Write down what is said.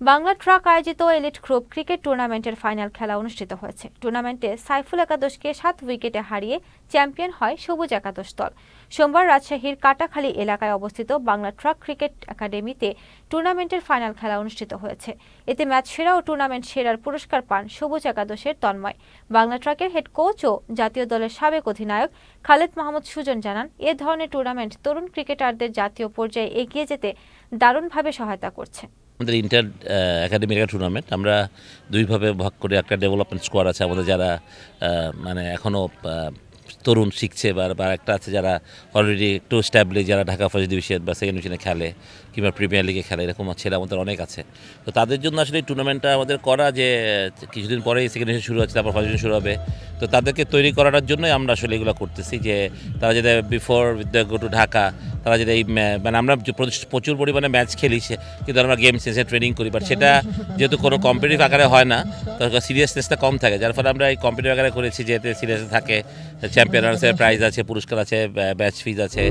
Bangla truck আয়োজিত elite group cricket টুর্নামেন্টের final খেলা অনুষ্ঠিত হয়েছে। টুর্নামেন্টে সাইফুল একাদশকে 7 উইকেটে হারিয়ে চ্যাম্পিয়ন হয় সবুজ একাদশ দল। সোমবার রাজশাহীর কাটাখালী এলাকায় অবস্থিত বাংলা ট্রাক ক্রিকেট একাডেমিতে টুর্নামেন্টের ফাইনাল খেলা অনুষ্ঠিত হয়েছে। এতে ম্যাচ সেরা ও টুর্নামেন্ট সেরার পুরস্কার পান সবুজ একাদশের তন্ময়। বাংলা ট্রাকের হেড কোচ ও জাতীয় দলের সাবেক অধিনায়ক খালেদ মাহমুদ সুজন জানান, এ ধরনের টুর্নামেন্ট তরুণ ক্রিকেটারদের জাতীয় পর্যায়ে এগিয়ে যেতে দারুণভাবে সহায়তা করছে। আমাদের ইন্টার একাডেমির একটা টুর্নামেন্ট আমরা দুইভাবে ভাগ করে একটা ডেভেলপমেন্ট স্কোয়াড আছে আমাদের যারা মানে এখনও তরুণ শিখছে বা একটা আছে যারা অলরেডি একটু স্ট্যাবলিশ, যারা ঢাকা ফার্স্ট ডিভিশন বা সেকেন্ড ডিভিশনে খেলে কিংবা প্রিমিয়ার লিগে খেলে, এরকম ছেলে আমাদের অনেক আছে। তো তাদের জন্য আসলে এই টুর্নামেন্টটা আমাদের করা, যে কিছুদিন পরেই সেকেন্ড ডিভিশন শুরু হচ্ছে, তারপর ফার্স্ট ডিভিশন শুরু হবে। তো তাদেরকে তৈরি করার জন্যই আমরা আসলে এগুলো করতেছি, যে তারা যাতে বিফোর গো টু ঢাকা তারা যদি এই মানে আমরা প্রচুর পরিমাণে ম্যাচ খেলি, কিন্তু আমরা গেম সেন্সে ট্রেনিং করি, বাট সেটা যেহেতু কোনো কম্পিটিটিভ আকারে হয় না, তার সিরিয়াসনেসটা কম থাকে, যার ফলে আমরা এই কম্পিটিটিভ আকারে করেছি, যেতে সিরিয়াস থাকে, চ্যাম্পিয়ন প্রাইজ আছে, পুরস্কার আছে, ব্যাচ ফিজ আছে।